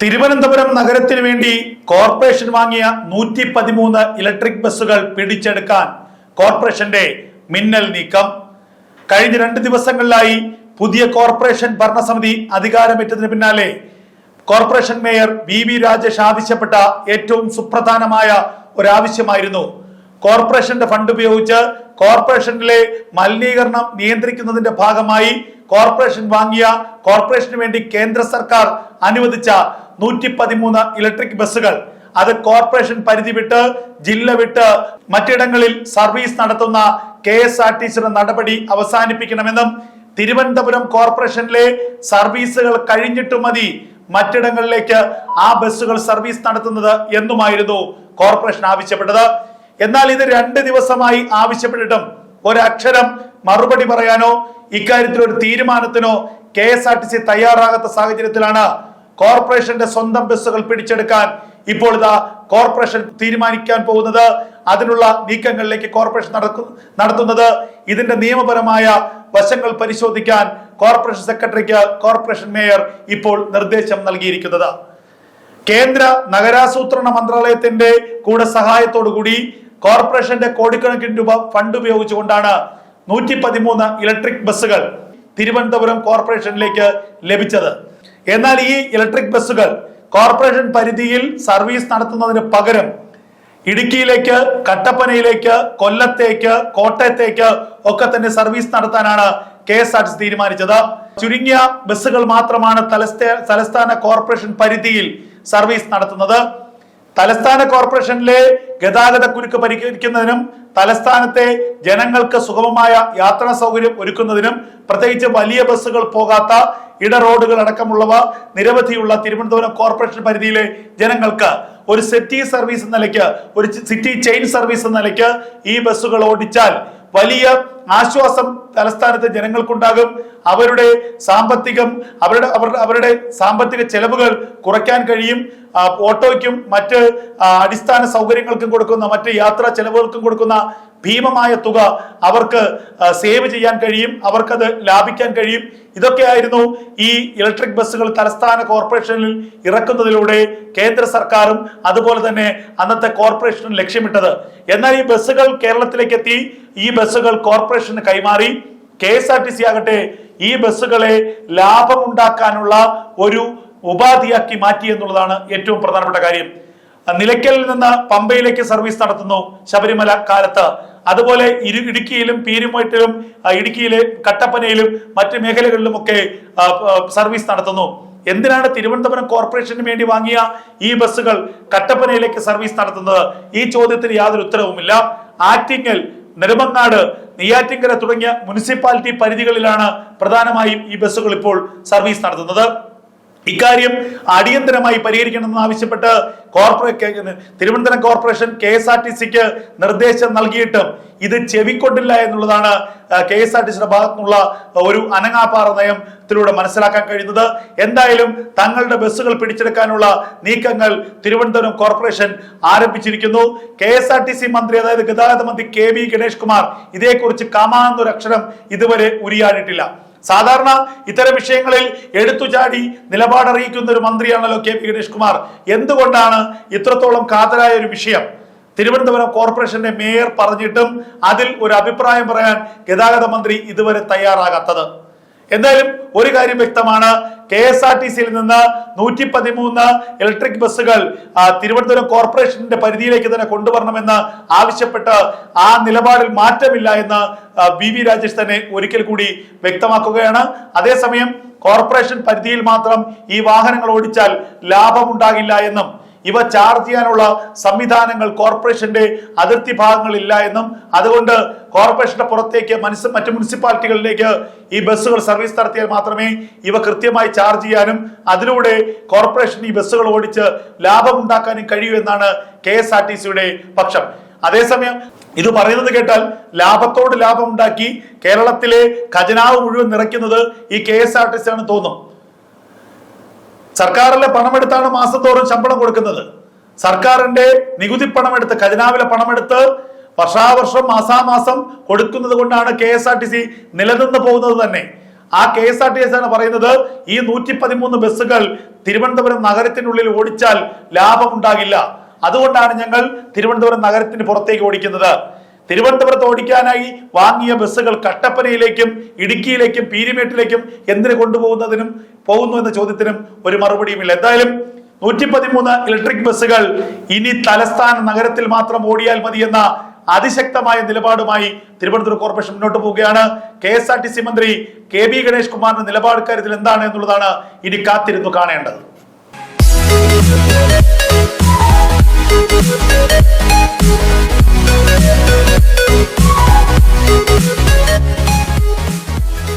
തിരുവനന്തപുരം നഗരത്തിന് വേണ്ടി കോർപ്പറേഷൻ വാങ്ങിയ 113 ഇലക്ട്രിക് ബസ്സുകൾ പിടിച്ചെടുക്കാൻ കോർപ്പറേഷന്റെ മിന്നൽ നീക്കം. കഴിഞ്ഞ 2 ദിവസങ്ങളിലായി പുതിയ കോർപ്പറേഷൻ ഭരണസമിതി അധികാരമേറ്റതിന് പിന്നാലെ കോർപ്പറേഷൻ മേയർ വി രാജേഷ് ആവശ്യപ്പെട്ട ഏറ്റവും സുപ്രധാനമായ ഒരാവശ്യമായിരുന്നു കോർപ്പറേഷന്റെ ഫണ്ട് ഉപയോഗിച്ച് കോർപ്പറേഷനിലെ മലിനീകരണം നിയന്ത്രിക്കുന്നതിന്റെ ഭാഗമായി കോർപ്പറേഷൻ വാങ്ങിയ കോർപ്പറേഷന് വേണ്ടി കേന്ദ്ര സർക്കാർ അനുവദിച്ച 113 ഇലക്ട്രിക് ബസ്സുകൾ അത് കോർപ്പറേഷൻ പരിധി വിട്ട് ജില്ല വിട്ട് മറ്റിടങ്ങളിൽ സർവീസ് നടത്തുന്ന KSRTCയുടെ നടപടി അവസാനിപ്പിക്കണമെന്നും തിരുവനന്തപുരം കോർപ്പറേഷനിലെ സർവീസുകൾ കഴിഞ്ഞിട്ടു മതി മറ്റിടങ്ങളിലേക്ക് ആ ബസ്സുകൾ സർവീസ് നടത്തുന്നത് എന്നുമായിരുന്നു കോർപ്പറേഷൻ ആവശ്യപ്പെട്ടത്. എന്നാൽ ഇത് 2 ദിവസമായി ആവശ്യപ്പെട്ടിട്ടും ഒരക്ഷരം മറുപടി പറയാനോ ഇക്കാര്യത്തിൽ ഒരു തീരുമാനത്തിനോ KSRTC തയ്യാറാകാത്ത സാഹചര്യത്തിലാണ് കോർപ്പറേഷന്റെ സ്വന്തം ബസ്സുകൾ പിടിച്ചെടുക്കാൻ ഇപ്പോൾ ഇതാ കോർപ്പറേഷൻ തീരുമാനിക്കാൻ പോകുന്നത്. അതിനുള്ള നീക്കങ്ങളിലേക്ക് കോർപ്പറേഷൻ നടത്തുന്നത്. ഇതിന്റെ നിയമപരമായ വശങ്ങൾ പരിശോധിക്കാൻ കോർപ്പറേഷൻ സെക്രട്ടറിക്ക് കോർപ്പറേഷൻ മേയർ ഇപ്പോൾ നിർദ്ദേശം നൽകിയിരിക്കുന്നത്. കേന്ദ്ര നഗരാസൂത്രണ മന്ത്രാലയത്തിന്റെ കൂടെ സഹായത്തോടുകൂടി കോർപ്പറേഷന്റെ കോടിക്കണക്കിന് രൂപ ഫണ്ട് ഉപയോഗിച്ചുകൊണ്ടാണ് 113 ഇലക്ട്രിക് ബസ്സുകൾ തിരുവനന്തപുരം കോർപ്പറേഷനിലേക്ക് ലഭിച്ചത്. എന്നാൽ ഈ ഇലക്ട്രിക് ബസ്സുകൾ കോർപ്പറേഷൻ പരിധിയിൽ സർവീസ് നടത്തുന്നതിന് പകരം ഇടുക്കിയിലേക്ക്, കട്ടപ്പനയിലേക്ക്, കൊല്ലത്തേക്ക്, കോട്ടയത്തേക്ക് ഒക്കെ തന്നെ സർവീസ് നടത്താനാണ് KSRTC തീരുമാനിച്ചത്. ചുരുങ്ങിയ ബസ്സുകൾ മാത്രമാണ് തലസ്ഥാന കോർപ്പറേഷൻ പരിധിയിൽ സർവീസ് നടത്തുന്നത്. തലസ്ഥാന കോർപ്പറേഷനിലെ ഗതാഗത കുരുക്ക് പരിഹരിക്കുന്നതിനും തലസ്ഥാനത്തെ ജനങ്ങൾക്ക് സുഗമമായ യാത്രാ സൗകര്യം ഒരുക്കുന്നതിനും പ്രത്യേകിച്ച് വലിയ ബസ്സുകൾ പോകാത്ത ഇട റോഡുകൾ അടക്കമുള്ളവ നിരവധിയുള്ള തിരുവനന്തപുരം കോർപ്പറേഷൻ പരിധിയിലെ ജനങ്ങൾക്ക് ഒരു സിറ്റി സർവീസ് എന്ന നിലയ്ക്ക്, ഒരു സിറ്റി ചെയിൻ സർവീസ് എന്ന നിലയ്ക്ക് ഈ ബസ്സുകൾ ഓടിച്ചാൽ വലിയ ആശ്വാസം തലസ്ഥാനത്തെ ജനങ്ങൾക്കുണ്ടാകും. അവരുടെ സാമ്പത്തിക ചെലവുകൾ കുറയ്ക്കാൻ കഴിയും. ഓട്ടോയ്ക്കും മറ്റ് അടിസ്ഥാന സൗകര്യങ്ങൾക്കും കൊടുക്കുന്ന, മറ്റ് യാത്രാ ചെലവുകൾക്കും കൊടുക്കുന്ന ഭീമമായ തുക അവർക്ക് സേവ് ചെയ്യാൻ കഴിയും, അവർക്കത് ലാഭിക്കാൻ കഴിയും. ഇതൊക്കെയായിരുന്നു ഈ ഇലക്ട്രിക് ബസ്സുകൾ തലസ്ഥാന കോർപ്പറേഷനിൽ ഇറക്കുന്നതിലൂടെ കേന്ദ്ര സർക്കാരും അതുപോലെ തന്നെ അന്നത്തെ കോർപ്പറേഷനും ലക്ഷ്യമിട്ടത്. എന്നാൽ ഈ ബസ്സുകൾ കേരളത്തിലേക്ക് എത്തി, ഈ ബസ്സുകൾ കോർപ്പറേഷന് കൈമാറി. KSRTC ആകട്ടെ ഈ ബസ്സുകളെ ലാഭമുണ്ടാക്കാനുള്ള ഒരു ഉപാധിയാക്കി മാറ്റി എന്നുള്ളതാണ് ഏറ്റവും പ്രധാനപ്പെട്ട കാര്യം. നിലയ്ക്കലിൽ നിന്ന് പമ്പയിലേക്ക് സർവീസ് നടത്തുന്നു ശബരിമല കാലത്ത്. അതുപോലെ ഇടുക്കിയിലും പീരുമേട്ടിലും ഇടുക്കിയിലെ കട്ടപ്പനയിലും മറ്റ് മേഖലകളിലുമൊക്കെ സർവീസ് നടത്തുന്നു. എന്തിനാണ് തിരുവനന്തപുരം കോർപ്പറേഷന് വേണ്ടി വാങ്ങിയ ഈ ബസ്സുകൾ കട്ടപ്പനയിലേക്ക് സർവീസ് നടത്തുന്നത്? ഈ ചോദ്യത്തിന് യാതൊരു ഉത്തരവുമില്ല. ആറ്റിങ്ങൽ, നെടുമങ്ങാട്, നെയ്യാറ്റിൻകര തുടങ്ങിയ മുനിസിപ്പാലിറ്റി പരിധികളിലാണ് പ്രധാനമായും ഈ ബസ്സുകൾ ഇപ്പോൾ സർവീസ് നടത്തുന്നത്. ഇക്കാര്യം അടിയന്തരമായി പരിഹരിക്കണമെന്ന് ആവശ്യപ്പെട്ട് തിരുവനന്തപുരം കോർപ്പറേഷൻ KSRTCക്ക് നിർദ്ദേശം നൽകിയിട്ടും ഇത് ചെവിക്കൊണ്ടില്ല എന്നുള്ളതാണ് KSRTCയുടെ ഭാഗത്തുനിന്നുള്ള ഒരു അനങ്ങാപ്പാറ നയത്തിലൂടെ മനസ്സിലാക്കാൻ കഴിയുന്നത്. എന്തായാലും തങ്ങളുടെ ബസ്സുകൾ പിടിച്ചെടുക്കാനുള്ള നീക്കങ്ങൾ തിരുവനന്തപുരം കോർപ്പറേഷൻ ആരംഭിച്ചിരിക്കുന്നു. KSRTC മന്ത്രി, അതായത് ഗതാഗത മന്ത്രി KV ഗണേഷ് കുമാർ ഇതേക്കുറിച്ച് കാമാന്നൊരക്ഷരം ഇതുവരെ ഉരിയാടിയിട്ടില്ല. സാധാരണ ഇത്തരം വിഷയങ്ങളിൽ എടുത്തുചാടി നിലപാടറിയിക്കുന്ന ഒരു മന്ത്രിയാണല്ലോ KV ഗണേഷ് കുമാർ. എന്തുകൊണ്ടാണ് ഇത്രത്തോളം കാതലായ ഒരു വിഷയം തിരുവനന്തപുരം കോർപ്പറേഷന്റെ മേയർ പറഞ്ഞിട്ടും അതിൽ ഒരു അഭിപ്രായം പറയാൻ ഗതാഗത മന്ത്രി ഇതുവരെ തയ്യാറാകാത്തത്? എന്തായാലും ഒരു കാര്യം വ്യക്തമാണ്, KSRTCയിൽ നിന്ന് 113 ഇലക്ട്രിക് ബസ്സുകൾ തിരുവനന്തപുരം കോർപ്പറേഷന്റെ പരിധിയിലേക്ക് തന്നെ കൊണ്ടുവരണമെന്ന് ആവശ്യപ്പെട്ട് ആ നിലപാടിൽ മാറ്റമില്ല എന്ന് വി രാജേഷ് തന്നെ ഒരിക്കൽ കൂടി വ്യക്തമാക്കുകയാണ്. അതേസമയം കോർപ്പറേഷൻ പരിധിയിൽ മാത്രം ഈ വാഹനങ്ങൾ ഓടിച്ചാൽ ലാഭമുണ്ടാകില്ല എന്നും ഇവ ചാർജ് ചെയ്യാനുള്ള സംവിധാനങ്ങൾ കോർപ്പറേഷന്റെ അതിർത്തി ഭാഗങ്ങളില്ല എന്നും അതുകൊണ്ട് കോർപ്പറേഷന്റെ പുറത്തേക്ക് മറ്റ് മുനിസിപ്പാലിറ്റികളിലേക്ക് ഈ ബസ്സുകൾ സർവീസ് നടത്തിയാൽ മാത്രമേ ഇവ കൃത്യമായി ചാർജ് ചെയ്യാനും അതിലൂടെ കോർപ്പറേഷൻ ഈ ബസ്സുകൾ ഓടിച്ച് ലാഭമുണ്ടാക്കാനും കഴിയൂ എന്നാണ് KSRTCയുടെ പക്ഷം. അതേസമയം ഇത് പറയുന്നത് കേട്ടാൽ ലാഭത്തോട് ലാഭമുണ്ടാക്കി കേരളത്തിലെ ഖജനാവ് മുഴുവൻ നിറയ്ക്കുന്നത് ഈ KSRTC ആണ് തോന്നും. സർക്കാരിലെ പണമെടുത്താണ് മാസം തോറും ശമ്പളം കൊടുക്കുന്നത്. സർക്കാരിന്റെ നികുതി പണമെടുത്ത്, ഖജനാവിലെ പണമെടുത്ത് വർഷാവർഷം മാസാമാസം കൊടുക്കുന്നത് കൊണ്ടാണ് KSRTC നിലനിന്ന് പോകുന്നത് തന്നെ. ആ KSRTC ആണ് പറയുന്നത് ഈ 113 ബസ്സുകൾ തിരുവനന്തപുരം നഗരത്തിനുള്ളിൽ ഓടിച്ചാൽ ലാഭമുണ്ടാകില്ല. അതുകൊണ്ടാണ് ഞങ്ങൾ തിരുവനന്തപുരം നഗരത്തിന് പുറത്തേക്ക് ഓടിക്കുന്നത്. തിരുവനന്തപുരത്ത് ഓടിക്കാനായി വാങ്ങിയ ബസ്സുകൾ കട്ടപ്പനയിലേക്കും ഇടുക്കിയിലേക്കും പീരിമേട്ടിലേക്കും എന്തിനു പോകുന്നു എന്ന ചോദ്യത്തിനും ഒരു മറുപടിയുമില്ല. എന്തായാലും 113 ഇലക്ട്രിക് ബസ്സുകൾ ഇനി തലസ്ഥാന നഗരത്തിൽ മാത്രം ഓടിയാൽ മതി എന്ന അതിശക്തമായ നിലപാടുമായി തിരുവനന്തപുരം കോർപ്പറേഷൻ മുന്നോട്ട് പോവുകയാണ്. KSRTC മന്ത്രി KB ഗണേഷ് കുമാറിന്റെ നിലപാട് കാര്യത്തിൽ എന്താണ് എന്നുള്ളതാണ് ഇനി കാത്തിരുന്നു കാണേണ്ടത്.